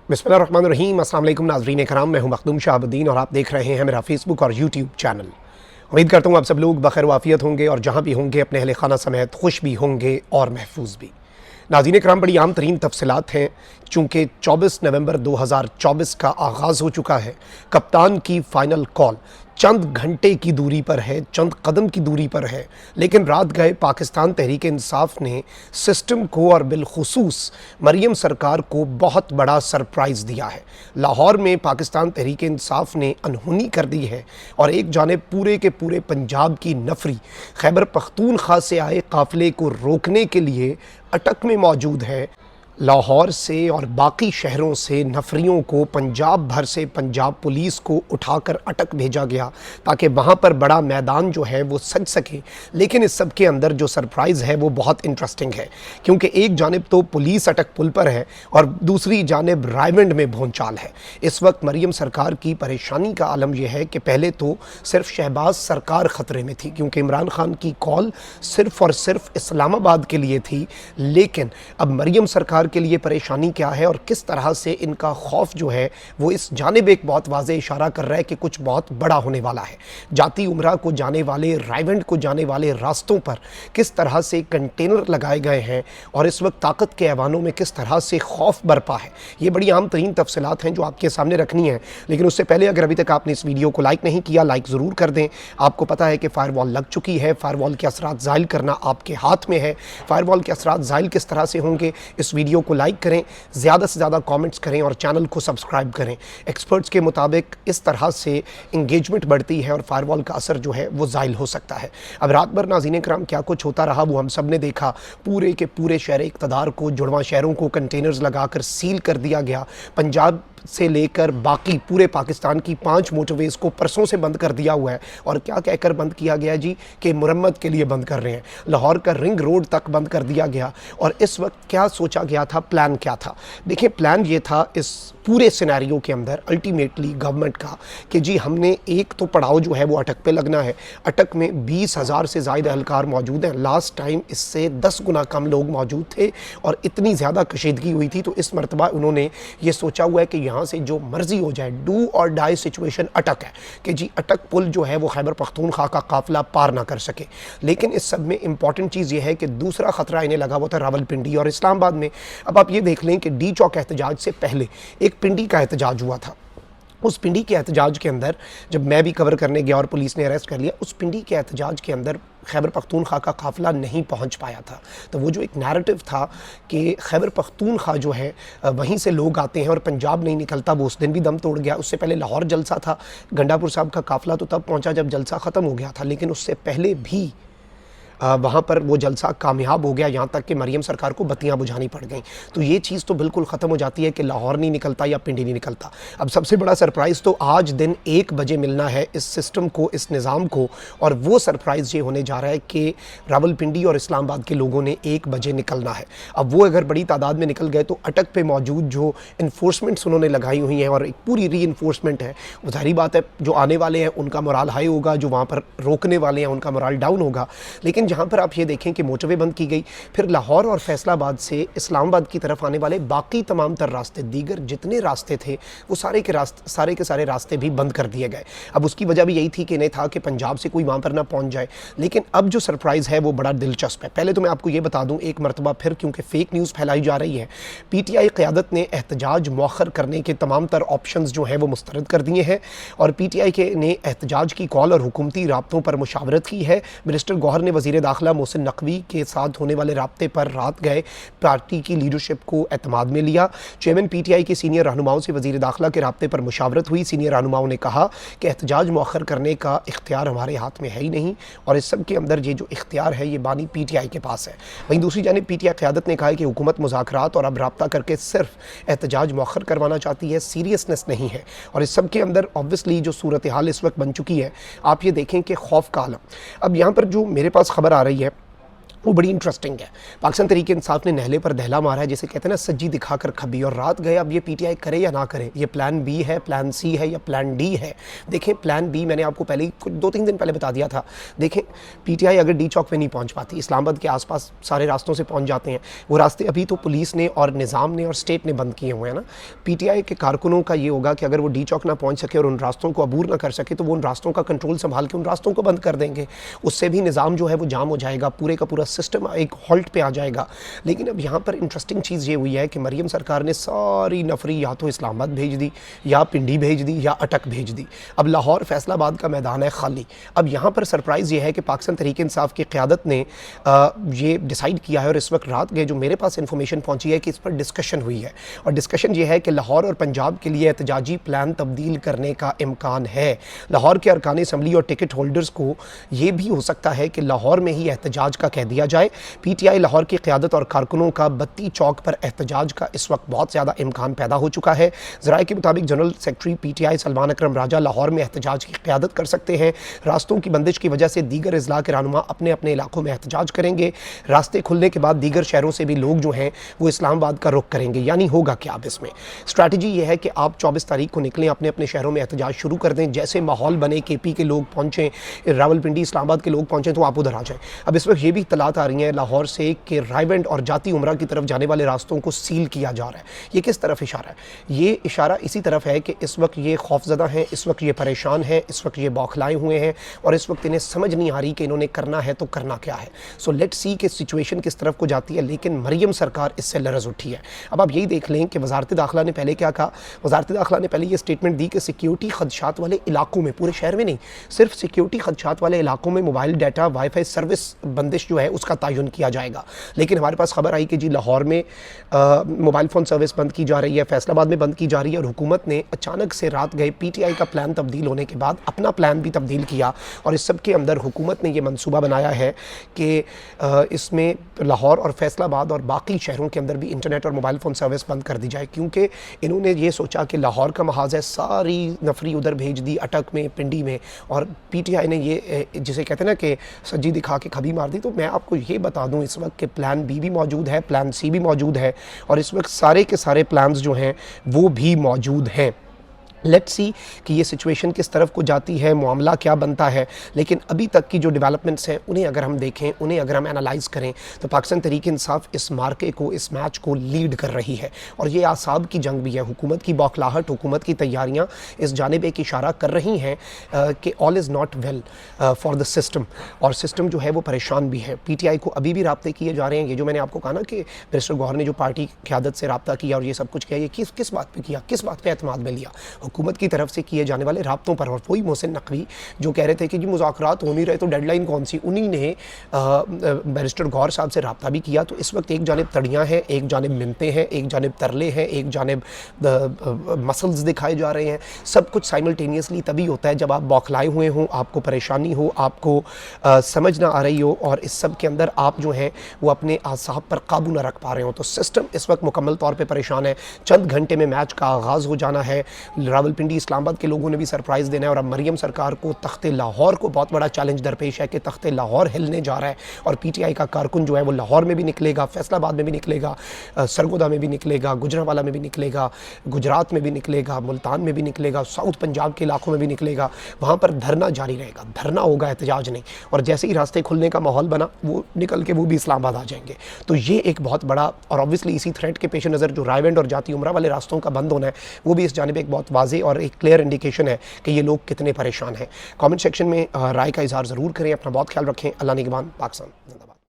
बिस्मिल्लाहिर्रहमानिर्रहीम। अस्सलाम वालेकुम नाज़रीन कराम, मैं हूं मखदूम शाहबुद्दीन और आप देख रहे हैं मेरा फेसबुक और यूट्यूब चैनल। उम्मीद करता हूं आप सब लोग बखैर वाफियत होंगे और जहां भी होंगे अपने अहले खाना समेत खुश भी होंगे और महफूज भी। नाज़रीन कराम, बड़ी आम तरीन तफसीलात हैं चूँकि 24 नवंबर 2024 का आगाज़ हो चुका है। कप्तान की फ़ाइनल कॉल चंद घंटे की दूरी पर है, चंद कदम की दूरी पर है, लेकिन रात गए पाकिस्तान तहरीक इंसाफ ने सिस्टम को और बिलखुसूस मरीम सरकार को बहुत बड़ा सरप्राइज़ दिया है। लाहौर में पाकिस्तान तहरीक इंसाफ ने अनहोनी कर दी है और एक जानिब पूरे के पूरे पंजाब की नफरी खैबर पख्तूनख्वा से आए काफ़िले को रोकने के लिए अटक में मौजूद है। लाहौर से और बाकी शहरों से नफरियों को पंजाब भर से पंजाब पुलिस को उठाकर अटक भेजा गया ताकि वहाँ पर बड़ा मैदान जो है वो सज सके। लेकिन इस सब के अंदर जो सरप्राइज़ है वो बहुत इंटरेस्टिंग है, क्योंकि एक जानिब तो पुलिस अटक पुल पर है और दूसरी जानिब रायवंड में भोंचाल है। इस वक्त मरीम सरकार की परेशानी का आलम यह है कि पहले तो सिर्फ शहबाज सरकार ख़तरे में थी, क्योंकि इमरान खान की कॉल सिर्फ़ और सिर्फ इस्लामाबाद के लिए थी। लेकिन अब मरीम सरकार के लिए परेशानी क्या है और किस तरह से इनका खौफ जो है वो इस जानिब एक बहुत वाज़ेह इशारा कर रहा है कि कुछ बहुत बड़ा होने वाला है। जाती उमरा को जाने वाले, रायवंड को जाने वाले रास्तों पर किस तरह से कंटेनर लगाए गए हैं और इस वक्त ताकत के ऐवानों में किस तरह से खौफ बरपा है, ये बड़ी आम तरीन तफसीलात हैं जो आपके सामने रखनी है। लेकिन उससे पहले अगर अभी तक आपने इस वीडियो को लाइक नहीं किया, लाइक ज़रूर कर दें। आपको पता है कि फ़ायरवॉल लग चुकी है, फ़ायरवॉल के असरात ज़ाहिल करना आपके हाथ में है। फ़ायरवॉल के असरात ज़ाहिल किस तरह से होंगे, इस वीडियो को लाइक करें, ज़्यादा से ज़्यादा कमेंट्स करें और चैनल को सब्सक्राइब करें। एक्सपर्ट्स के मुताबिक इस तरह से इंगेजमेंट बढ़ती है और फायरवॉल का असर जो है वो ज़ाहिल हो सकता है। अब रात भर नाज़रीन कराम क्या कुछ होता रहा वो हम सब ने देखा। पूरे के पूरे शहर इक़्तिदार को, जुड़वा शहरों को कंटेनर्स लगाकर सील कर दिया गया। पंजाब से लेकर बाकी पूरे पाकिस्तान की 5 मोटरवेज़ को परसों से बंद कर दिया हुआ है। और क्या कहकर बंद किया गया जी, कि मुरम्मत के लिए बंद कर रहे हैं। लाहौर का रिंग रोड तक बंद कर दिया गया। और इस वक्त क्या सोचा गया था, प्लान क्या था? देखिए, प्लान ये था इस पूरे सिनेरियो के अंदर अल्टीमेटली गवर्नमेंट का कि जी हमने एक तो पड़ाव जो है वो अटक पे लगना है। अटक में 20,000 से ज़ायद एहलकार मौजूद हैं। लास्ट टाइम इससे 10 गुना कम लोग मौजूद थे और इतनी ज़्यादा कशीदगी हुई थी। तो इस मरतबा उन्होंने ये सोचा हुआ है कि यहाँ से जो मर्जी हो जाए, डू और डाई सिचुएशन अटक है कि जी अटक पुल जो है वो खैबर पख्तूनख्वा का काफिला पार ना कर सके। लेकिन इस सब में इंपॉर्टेंट चीज़ ये है कि दूसरा ख़तरा इन्हें लगा हुआ था रावलपिंडी और इस्लामाबाद में। अब आप ये देख लें कि डी चौक एहतजाज से पहले एक पिंडी का एहतजाज हुआ था। उस पिंडी के एहतजाज के अंदर जब मैं भी कवर करने गया और पुलिस ने अरेस्ट कर लिया, उस पिंडी के एहतजाज के अंदर खैबर पख्तूनख्वा का काफ़िला नहीं पहुंच पाया था। तो वो जो एक नैरेटिव था कि खैबर पख्तूनख्वा जो है वहीं से लोग आते हैं और पंजाब नहीं निकलता, वो उस दिन भी दम तोड़ गया। उससे पहले लाहौर जलसा था, गंडापुर साहब का काफ़िला तो तब पहुंचा जब जलसा ख़त्म हो गया था, लेकिन उससे पहले भी वहाँ पर वो जलसा कामयाब हो गया, यहाँ तक कि मरीम सरकार को बत्तियाँ बुझानी पड़ गई। तो ये चीज़ तो बिल्कुल ख़त्म हो जाती है कि लाहौर नहीं निकलता या पिंडी नहीं निकलता। अब सबसे बड़ा सरप्राइज़ तो आज दिन 1 बजे मिलना है इस सिस्टम को, इस निज़ाम को। और वो सरप्राइज़ ये होने जा रहा है कि रावलपिंडी और इस्लामाबाद के लोगों ने 1 बजे निकलना है। अब वो अगर बड़ी तादाद में निकल गए तो अटक पे मौजूद जो इन्फोर्समेंट्स उन्होंने लगाई हुई हैं और एक पूरी री इन्फोर्समेंट है, वो ज़ाहिर बात है जो आने वाले हैं उनका मोराल हाई होगा, जो वहाँ पर रोकने वाले हैं उनका मोराल डाउन होगा। लेकिन जहाँ पर आप ये देखें कि मोटरवे बंद की गई, फिर लाहौर और फैसलाबाद से इस्लामाबाद की तरफ आने वाले बाकी तमाम तर रास्ते, दीगर जितने रास्ते थे वो सारे के सारे रास्ते भी बंद कर दिए गए। अब उसकी वजह भी यही थी कि इन्हें था कि पंजाब से कोई वहाँ पर ना पहुँच जाए। लेकिन अब जो सरप्राइज़ है वो बड़ा दिलचस्प है। पहले तो मैं आपको ये बता दूँ एक मरतबा फिर, क्योंकि फ़ेक न्यूज़ फैलाई जा रही है, PTI क़यादत ने एहतजाज मौखर करने के तमाम तर ऑप्शंस जो हैं वो मुस्तरद कर दिए हैं और PTI के ने एहतजाज की कॉल और हुकूमती राब्तों पर मुशावरत की है। मिनिस्टर गौहर ने वज़ीर दाखिला मोहसिन नकवी के साथ होने वाले राब्ते पर रात गए पार्टी की लीडरशिप को एतमाद में लिया। चेयरमैन PTI के सीनियर रहनुमाओं से वज़ीर दाखिला के राब्ते पर मुशावरत हुई। सीनियर रहनुमाओं ने कहा कि एहतजाज मौखर करने का इख्तियार हमारे हाथ में है ही नहीं और इस सब के अंदर ये जो इख्तियार है ये बानी PTI के पास है। वहीं दूसरी जानिब PTI क़यादत ने कहा है कि हुकूमत मुज़ाकरात और अब राब्ता करके सिर्फ एहतजाज मौखर करवाना चाहती है, सीरियसनेस नहीं है। और इस सब के अंदर ऑब्वियसली जो सूरत हाल इस वक्त बन चुकी है, आप ये देखें कि खौफ का आलम। अब यहाँ पर जो मेरे पास खबर आ रही है वो बड़ी इंटरेस्टिंग है। पाकिस्तान तहरीक इंसाफ ने नहले पर दहला मारा है, जिसे कहते हैं ना सज्जी दिखाकर खबी, और रात गए। अब ये पीटीआई करे या ना करे, ये प्लान बी है, प्लान सी है या प्लान डी है। देखें प्लान बी मैंने आपको पहले ही 2-3 दिन पहले बता दिया था। देखें पीटीआई अगर डी चौक पे नहीं पहुंच पाती, इस्लामाबाद के आसपास सारे रास्तों से पहुंच जाते हैं। वो रास्ते अभी तो पुलिस ने और निज़ाम ने और स्टेट ने बंद किए हुए हैं ना। पीटीआई के कारकुनों का ये होगा कि अगर वो डी चौक ना पहुँच सके और उन रास्तों को अबूर ना कर सके तो वो उन रास्तों का कंट्रोल संभाल के उन रास्तों को बंद कर देंगे। उससे भी निज़ाम जो है वो जाम हो जाएगा, पूरे का पूरा सिस्टम एक हॉल्ट पे आ जाएगा। लेकिन अब यहाँ पर इंटरेस्टिंग चीज़ ये हुई है कि मरियम सरकार ने सारी नफरी या तो इस्लामाबाद भेज दी, या पिंडी भेज दी, या अटक भेज दी। अब लाहौर फैसलाबाद का मैदान है खाली। अब यहाँ पर सरप्राइज़ ये है कि पाकिस्तान तहरीक इंसाफ की क़यादत ने ये डिसाइड किया है, और इस वक्त रात गए जो मेरे पास इन्फॉर्मेशन पहुँची है कि इस पर डिस्कशन हुई है, और डिस्कशन ये है कि लाहौर और पंजाब के लिए एहतजाजी प्लान तब्दील करने का इम्कान है। लाहौर के अरकान असम्बली और टिकट होल्डर्स को ये भी हो सकता है कि लाहौर में ही एहतजाज का कह दिया जाए। पीटीआई लाहौर की क़यादत और कारकुनों का बत्ती चौक पर एहतजाज का इस वक्त बहुत ज़्यादा इम्कान पैदा हो चुका है। ज़राए के मुताबिक जनरल सेक्रेटरी पीटीआई सलमान अकरम राजा लाहौर में एहतजाज की क़यादत कर सकते हैं। रास्तों की बंदिश की वजह से दीगर अज़ला के रहनुमा अपने अपने इलाकों में एहतजाज करेंगे। रास्ते खुलने के बाद दीगर शहरों से भी लोग जो हैं वो इस्लामाबाद का रुख करेंगे। यानी होगा क्या अब इसमें स्ट्रैटेजी ये है कि आप 24 तारीख को निकलें, अपने अपने शहरों में एहतजाज शुरू कर दें। जैसे माहौल बने, केपी के लोग पहुँचें, रावलपिंडी इस्लामाबाद के लोग पहुँचें, तो आप उधर आ जाएँ। अब इस वक्त ये भी इत्तलात आ रही हैं लाहौर से कि रायवेंड और जाती उमरा की तरफ जाने वाले रास्तों को सील किया जा रहा है। ये किस तरफ इशारा है? ये इशारा इसी तरफ है कि इस वक्त ये खौफजदा हैं, इस वक्त ये परेशान हैं, इस वक्त ये बौखलाए हुए हैं, और इस वक्त इन्हें समझ नहीं आ रही कि इन्होंने करना है तो करना क्या है। सो लेट्स सी कि सिचुएशन किस तरफ को जाती है। लेकिन मरियम सरकार इससे लरज़ उठी है। अब आप यही देख लें कि वजारत दाखिला ने पहले क्या कहा। वजारत दाखिला ने पहले ये स्टेटमेंट दी कि सिक्योरिटी खदशात वाले इलाकों में, पूरे शहर में नहीं, सिर्फ सिक्योरिटी खदशात वाले इलाकों में मोबाइल डाटा वाईफाई सर्विस बंदिश जो है उसका तयन किया जाएगा। लेकिन हमारे पास खबर आई कि जी लाहौर में मोबाइल फ़ोन सर्विस बंद की जा रही है, फैसलाबाद में बंद की जा रही है, और हुकूमत ने अचानक से रात गए पीटीआई का प्लान तब्दील होने के बाद अपना प्लान भी तब्दील किया। और इस सब के अंदर हुकूमत ने यह मनसूबा बनाया है कि इसमें लाहौर और फैसलाबाद और बाकी शहरों के अंदर भी इंटरनेट और मोबाइल फ़ोन सर्विस बंद कर दी जाए, क्योंकि इन्होंने ये सोचा कि लाहौर का महाज है, सारी नफरी उधर भेज दी, अटक में, पिंडी में, और पीटीआई ने ये जिसे कहते हैं ना कि सज्जी दिखा के खबी मार दी। तो मैं आपको ये बता दूं इस वक्त कि प्लान बी भी मौजूद है, प्लान सी भी मौजूद है, और इस वक्त सारे के सारे प्लान्स जो हैं वो भी मौजूद हैं। लेट्स सी कि ये सिचुएशन किस तरफ को जाती है, मामला क्या बनता है। लेकिन अभी तक की जो डेवलपमेंट्स हैं उन्हें अगर हम देखें, उन्हें अगर हम एनालाइज़ करें, तो पाकिस्तान तहरीक इंसाफ इस मार्के को, इस मैच को लीड कर रही है, और ये आसाब की जंग भी है। हुकूमत की बौखलाहट, हुकूमत की तैयारियाँ इस जानिब एक इशारा कर रही हैं कि all is not well for the system, और सिस्टम जो है वो परेशान भी है। पीटीआई को अभी भी राब्ते किए जा रहे हैं। ये जो मैंने आपको कहा ना कि मिनिस्टर गौहर ने जो पार्टी क़यादत से रब्ता किया और ये सब कुछ किया, ये किस बात पर किया, किस बात पर एतमाद में लिया? हुकूमत की तरफ से किए जाने वाले राब्तों पर। और वही मोहसिन नकवी जो कह रहे थे कि जी मुज़ाकरात हो नहीं रहे तो डेडलाइन कौन सी, उन्हीं ने बैरिस्टर गौहर साहब से रब्ता भी किया। तो इस वक्त एक जानिब तड़ियाँ हैं, एक जानिब मिन्नतें हैं, एक जानिब तरले हैं, एक जानिब मसल्स दिखाए जा रहे हैं। सब कुछ साइमल्टेनियसली तभी होता है जब आप बौखलाए हुए हों, आपको परेशानी हो, आपको समझ ना आ रही हो, और इस सब के अंदर आप जो हैं वो अपने आसाब पर काबू ना रख पा रहे हो। तो सिस्टम इस वक्त मुकम्मल तौर पर परेशान है। चंद घंटे में मैच का आगाज़ हो जाना है। रावलपिंडी इस्लामाबाद के लोगों ने भी सरप्राइज़ देना है, और अब मरियम सरकार को तख्ते लाहौर को बहुत बड़ा चैलेंज दरपेश है कि तख्ते लाहौर हिलने जा रहा है। और पीटीआई का कारकुन जो है वो लाहौर में भी निकलेगा, फैसलाबाद में भी निकलेगा, सरगोदा में भी निकलेगा, गुजरांवाला में भी निकलेगा, गुजरात में भी निकलेगा, मुल्तान में भी निकलेगा, साउथ पंजाब के इलाकों में भी निकलेगा। वहाँ पर धरना जारी रहेगा, धरना होगा, एहतजाज नहीं। और जैसे ही रास्ते खुलने का माहौल बना, वो निकल के वो भी इस्लामाबाद आ जाएंगे। तो ये एक बहुत बड़ा, और ऑब्वियसली इसी थ्रेट के पेश नज़र जो रायवेंड और जाती उमरा वाले रास्तों का बंद होना है, वो भी इस जानिब एक बहुत वाज़ेह और एक क्लियर इंडिकेशन है कि ये लोग कितने परेशान हैं। कमेंट सेक्शन में राय का इजहार ज़रूर करें। अपना बहुत ख्याल रखें। अल्लाह निगहबान। पाकिस्तान।